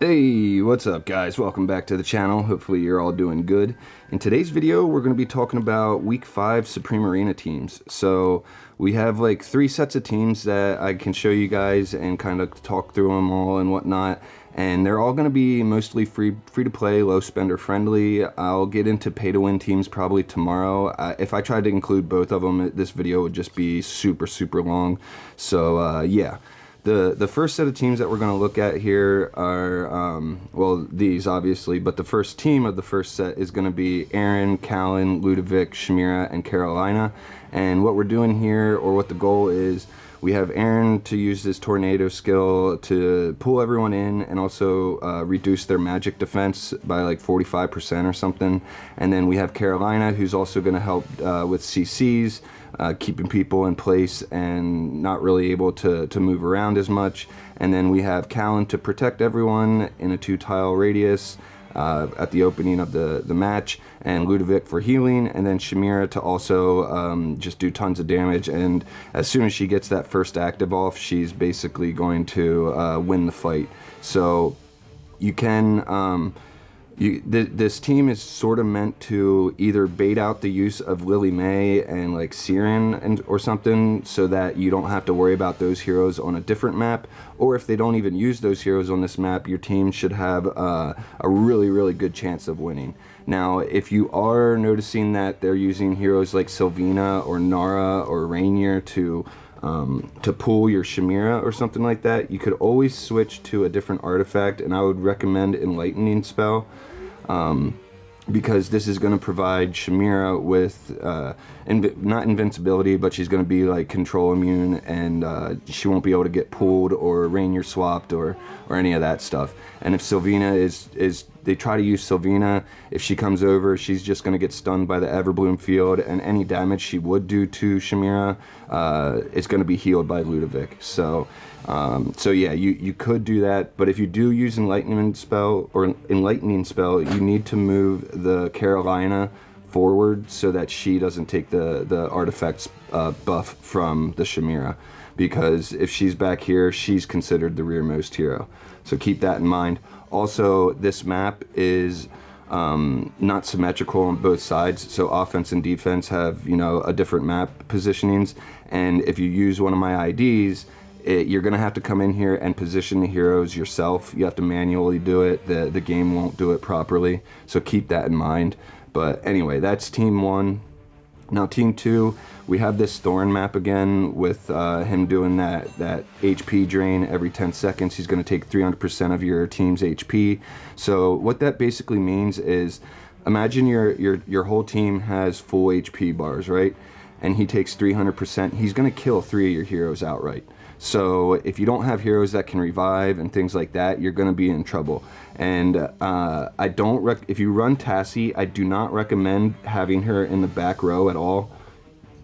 Hey, what's up guys? Welcome back to the channel. Hopefully you're all doing good. In today's video, we're going to be talking about week 5 Supreme Arena teams. So we have like 3 sets of teams that I can show you guys and kind of talk through them all and whatnot. And they're all going to be mostly free to play, low spender friendly. I'll get into pay to win teams probably tomorrow. If I tried to include both of them, this video would just be super long. So yeah. The first set of teams that we're going to look at here are, well, these obviously, but the first team of the first set is going to be Aaron, Callan, Ludovic, Shamira, and Carolina. And what we're doing here, or what the goal is, we have Aaron to use this tornado skill to pull everyone in and also reduce their magic defense by like 45% or something. And then we have Carolina, who's also going to help with CCs, keeping people in place and not really able to move around as much. And then we have Callan to protect everyone in a 2-tile radius at the opening of the match, and Ludovic for healing, and then Shamira to also just do tons of damage. And as soon as she gets that first active off, she's basically going to win the fight. So you can this team is sort of meant to either bait out the use of Lily May and like Siren or something, so that you don't have to worry about those heroes on a different map, or if they don't even use those heroes on this map, your team should have a really good chance of winning. Now, if you are noticing that they're using heroes like Sylvina or Nara or Rainier to pull your Shamira or something like that, you could always switch to a different artifact, and I would recommend Enlightening Spell, because this is going to provide Shamira with not invincibility, but she's going to be like control immune, and she won't be able to get pulled or Rainier swapped or any of that stuff. And if Sylvina they try to use Sylvina, if she comes over, she's just going to get stunned by the Everbloom field, and any damage she would do to Shamira is going to be healed by Ludovic. So yeah, you could do that, but if you do use Enlightening Spell, you need to move the Carolina forward so that she doesn't take the artifact's buff from the Shamira, because if she's back here, she's considered the rearmost hero. So keep that in mind. Also, this map is not symmetrical on both sides, so offense and defense have, you know, a different map positionings, and if you use one of my IDs, you're going to have to come in here and position the heroes yourself. You have to manually do it. The game won't do it properly, so keep that in mind. But anyway, that's team 1. Now team 2, we have this Thoran map again with him doing that HP drain every 10 seconds. He's going to take 300% of your team's HP. So what that basically means is, imagine your whole team has full HP bars, right? And he takes 300%. He's going to kill 3 of your heroes outright. So if you don't have heroes that can revive and things like that, you're going to be in trouble. And if you run Tassie, I do not recommend having her in the back row at all.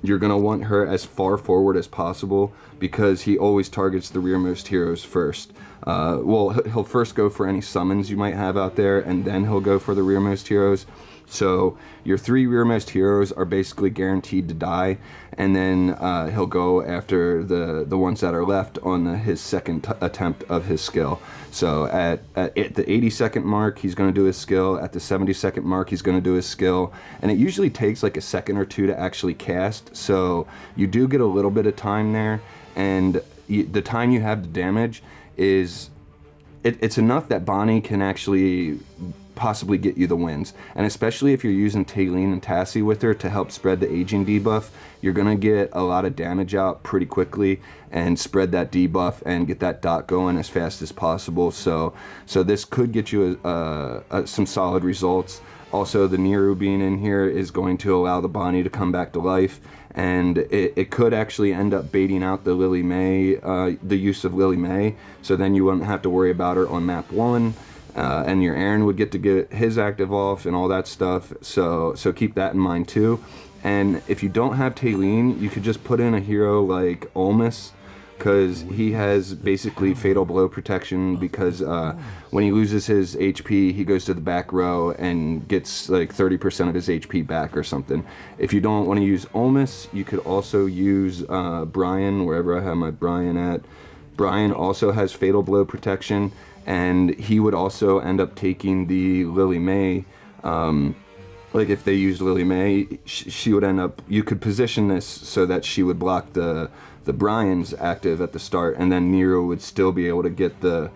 You're going to want her as far forward as possible, because he always targets the rearmost heroes first. Well, he'll first go for any summons you might have out there, and then he'll go for the rearmost heroes. So your 3 rearmost heroes are basically guaranteed to die, and then he'll go after the ones that are left on his second attempt of his skill. So at the 80-second mark, he's going to do his skill. At the 70-second mark, he's going to do his skill. And it usually takes like a second or 2 to actually cast, so you do get a little bit of time there, and the time you have to damage is it's enough that Bonnie can actually possibly get you the wins. And especially if you're using Taylene and Tassie with her to help spread the aging debuff, you're gonna get a lot of damage out pretty quickly and spread that debuff and get that dot going as fast as possible. So this could get you some solid results. Also, the Niru being in here is going to allow the Bonnie to come back to life, and it could actually end up baiting out the Lily May, the use of Lily May, so then you wouldn't have to worry about her on map 1. And your Aaron would get to get his active off and all that stuff, so keep that in mind too. And if you don't have Taylene, you could just put in a hero like Olmus, because he has basically fatal blow protection, because when he loses his HP, he goes to the back row and gets like 30% of his HP back or something. If you don't want to use Olmus, you could also use Brian, wherever I have my Brian at. Brian also has fatal blow protection, and he would also end up taking the Lily May. Like if they used Lily May, she would end up. You could position this so that she would block the Brian's active at the start, and then Nero would still be able to get the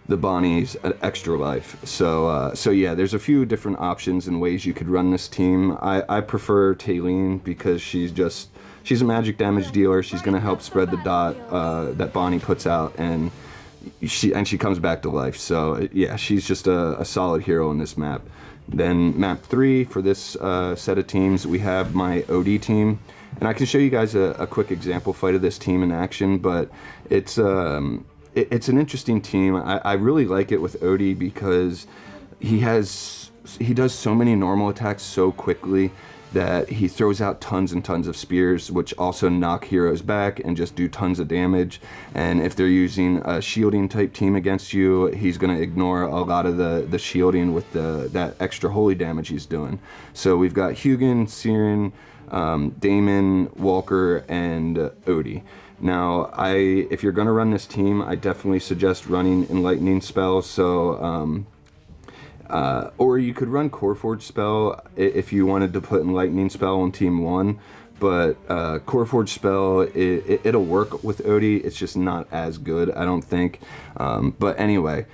Bonnie's extra life. So yeah, there's a few different options and ways you could run this team. I prefer Taylene because she's a magic damage dealer. She's going to help spread the dot that Bonnie puts out, and she comes back to life. So yeah, she's just a solid hero in this map. Then map 3 for this set of teams, we have my Odie team, and I can show you guys a quick example fight of this team in action. But it's an interesting team. I really like it with Odie because he does so many normal attacks so quickly that he throws out tons and tons of spears, which also knock heroes back and just do tons of damage. And if they're using a shielding type team against you, he's going to ignore a lot of the shielding with that extra holy damage he's doing. So we've got Hugin, Siren, Damon, Walker, and Odie. Now, if you're going to run this team, I definitely suggest running Enlightening spells. So or you could run Coreforge spell if you wanted to put Enlightening spell on team 1, but Coreforge spell, it'll work with Odie. It's just not as good, I don't think. But anyway,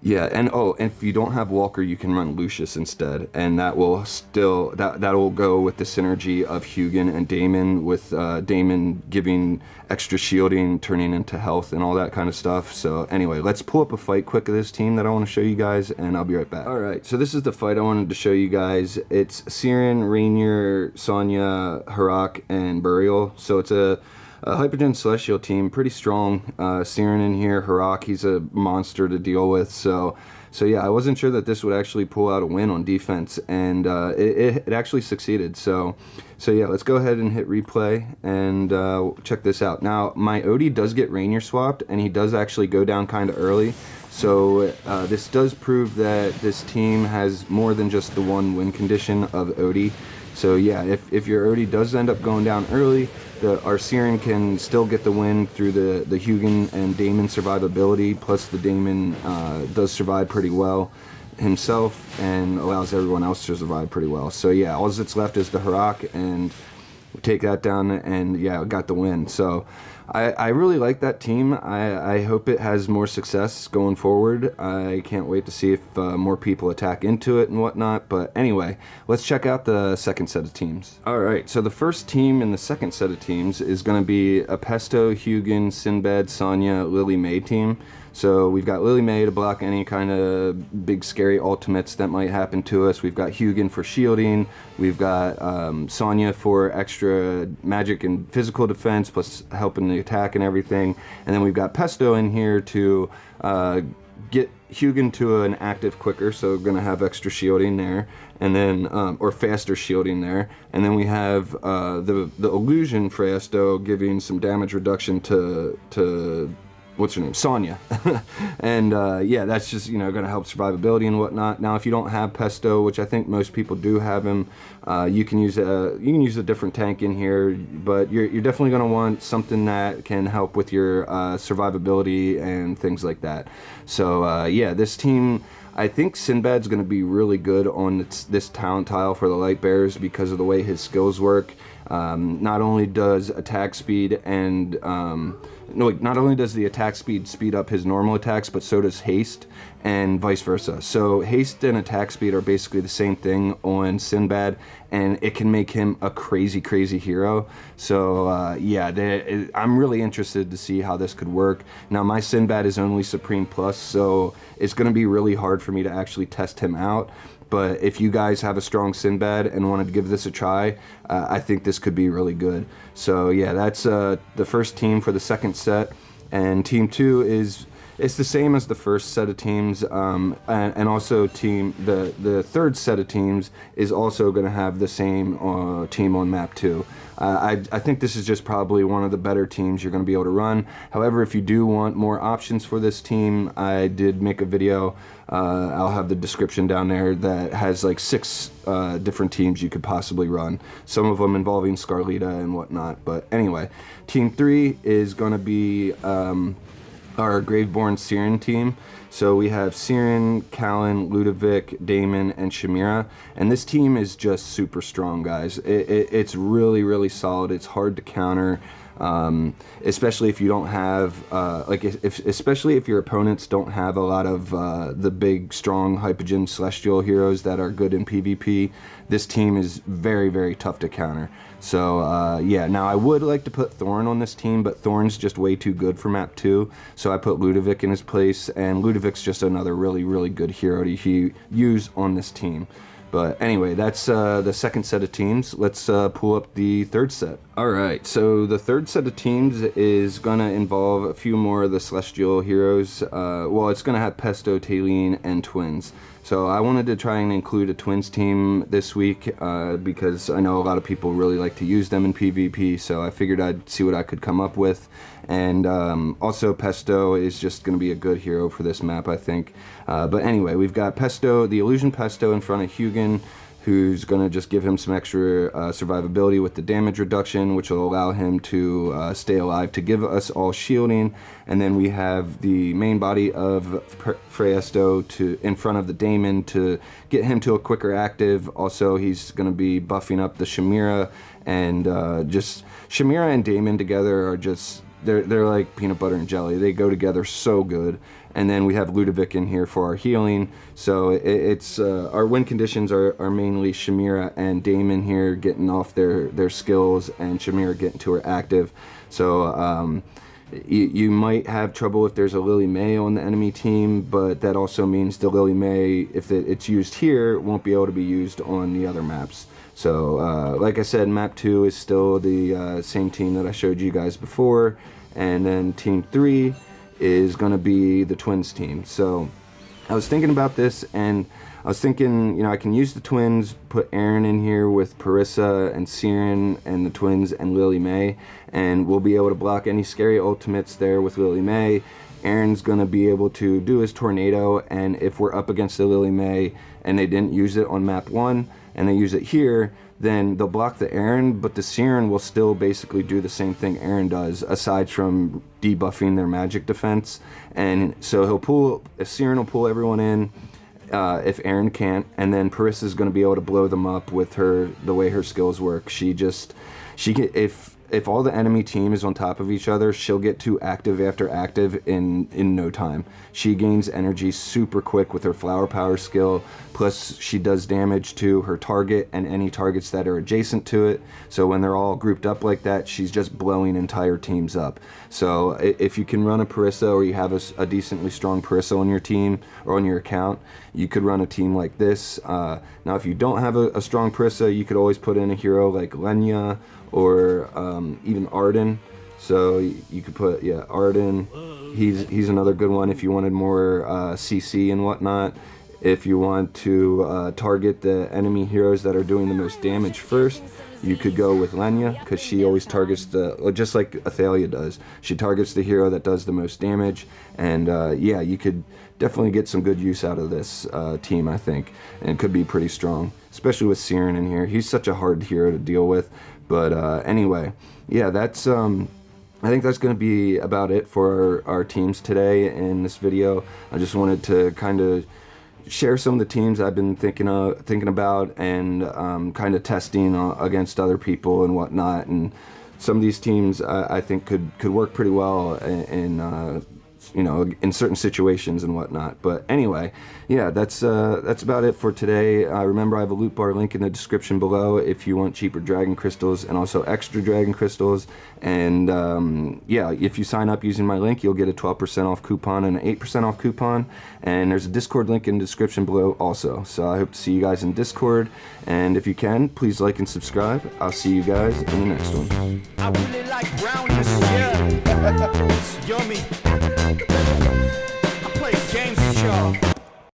yeah, and if you don't have Walker, you can run Lucius instead, and that will that'll go with the synergy of Hugin and Damon, with Damon giving extra shielding, turning into health and all that kind of stuff. So anyway, let's pull up a fight quick of this team that I want to show you guys, and I'll be right back. All right, so this is the fight I wanted to show you guys. It's Siren, Rainier, Sonya, Harak, and Burial. So it's a Hypergen Celestial team, pretty strong. Siren in here, Harak, he's a monster to deal with. So yeah, I wasn't sure that this would actually pull out a win on defense, and it actually succeeded. So yeah, let's go ahead and hit replay and check this out. Now, my Odie does get Rainier swapped, and he does actually go down kind of early. So this does prove that this team has more than just the one win condition of Odie. So yeah, if your Odie does end up going down early, our Siren can still get the win through the Hugin and Damon survivability, plus the Damon does survive pretty well himself and allows everyone else to survive pretty well. So yeah, all that's left is the Harak, and we take that down, and yeah, got the win. So I really like that team. I hope it has more success going forward. I can't wait to see if more people attack into it and whatnot. But anyway, let's check out the second set of teams. All right, so the first team in the second set of teams is going to be a Pesto, Hugin, Sinbad, Sonya, Lily May team. So we've got Lily May to block any kind of big scary ultimates that might happen to us. We've got Hugin for shielding. We've got Sonya for extra magic and physical defense, plus helping the attack and everything. And then we've got Pesto in here to get Hugin to an active quicker, so we're going to have extra shielding there, and then or faster shielding there. And then we have the illusion Fresto giving some damage reduction to what's her name, Sonya. And yeah, that's just, going to help survivability and whatnot. Now, if you don't have Pesto, which I think most people do have him, you can use a different tank in here, but you're definitely going to want something that can help with your survivability and things like that. So yeah, this team, I think Sinbad's going to be really good on this talent tile for the Light Bearers because of the way his skills work. Not only does attack speed and not only does the attack speed up his normal attacks, but so does haste, and vice versa. So haste and attack speed are basically the same thing on Sinbad, and it can make him a crazy hero. So yeah, I'm really interested to see how this could work. Now, my Sinbad is only Supreme Plus, so it's going to be really hard for me to actually test him out. But if you guys have a strong Sinbad and wanted to give this a try, I think this could be really good. So yeah, that's the first team for the second set. And team 2 it's the same as the first set of teams, and also the third set of teams is also going to have the same team on map 2. I think this is just probably one of the better teams you're going to be able to run. However, if you do want more options for this team, I did make a video. I'll have the description down there that has like 6 different teams you could possibly run. Some of them involving Scarlita and whatnot. But anyway, team 3 is going to be our Graveborn Siren team. So we have Siren, Callan, Ludovic, Damon, and Shamira. And this team is just super strong, guys. It's really, really solid. It's hard to counter. Especially if you don't have especially if your opponents don't have a lot of the big strong Hypogean Celestial heroes that are good in PvP. This team is very, very tough to counter. So yeah, now I would like to put Thoran on this team, but Thoran's just way too good for map 2, so I put Ludovic in his place, and Ludovic's just another really, really good hero to use on this team. But anyway, that's the second set of teams. Let's pull up the third set. All right, so the third set of teams is gonna involve a few more of the Celestial heroes. Well, it's gonna have Pesto, Taline, and Twins. So I wanted to try and include a Twins team this week because I know a lot of people really like to use them in PvP, so I figured I'd see what I could come up with. And also Pesto is just going to be a good hero for this map, I think. But anyway, we've got Pesto, the Illusion Pesto in front of Hugin, who's going to just give him some extra survivability with the damage reduction, which will allow him to stay alive to give us all shielding. And then we have the main body of Freesto in front of the Damon to get him to a quicker active. Also, he's going to be buffing up the Shamira, and just Shamira and Damon together are just... They're like peanut butter and jelly. They go together so good. And then we have Ludovic in here for our healing. So it's our win conditions are mainly Shamira and Damon here getting off their skills, and Shamira getting to her active. So you might have trouble if there's a Lily May on the enemy team, but that also means the Lily May, if it's used here, won't be able to be used on the other maps. So like I said, map 2 is still the same team that I showed you guys before, and then team 3 is going to be the Twins team. So I was thinking about this, and I was thinking, you know, I can use the Twins, put Aaron in here with Parissa and Siren and the Twins and Lily May, and we'll be able to block any scary ultimates there with Lily May. Aaron's going to be able to do his Tornado, and if we're up against the Lily May and they didn't use it on map 1 and they use it here, then they'll block the Aaron, but the Siren will still basically do the same thing Aaron does, aside from debuffing their magic defense. And so Siren will pull everyone in if Aaron can't, and then Parissa's going to be able to blow them up with the way her skills work. If all the enemy team is on top of each other, she'll get to active after active in no time. She gains energy super quick with her flower power skill, plus she does damage to her target and any targets that are adjacent to it. So when they're all grouped up like that, she's just blowing entire teams up. So if you can run a Parissa, or you have a decently strong Parissa on your team or on your account, you could run a team like this. Now if you don't have a strong Parissa, you could always put in a hero like Lenya, or even Arden. So you could put, Arden. He's another good one if you wanted more CC and whatnot. If you want to target the enemy heroes that are doing the most damage first, you could go with Lenya, because she always targets just like Athalia does. She targets the hero that does the most damage, and yeah, you could definitely get some good use out of this team, I think, and it could be pretty strong, especially with Siren in here. He's such a hard hero to deal with. But anyway, yeah, that's I think that's going to be about it for our teams today in this video. I just wanted to kind of share some of the teams I've been thinking about, and kind of testing against other people and whatnot. And some of these teams I think could work pretty well in certain situations and whatnot. But anyway, yeah, that's about it for today. Remember, I have a loot bar link in the description below if you want cheaper dragon crystals and also extra dragon crystals. And yeah, if you sign up using my link, you'll get a 12% off coupon and an 8% off coupon. And there's a Discord link in the description below also. So I hope to see you guys in Discord. And if you can, please like and subscribe. I'll see you guys in the next one. I really like brownies, yeah. It's yummy. I play games with y'all.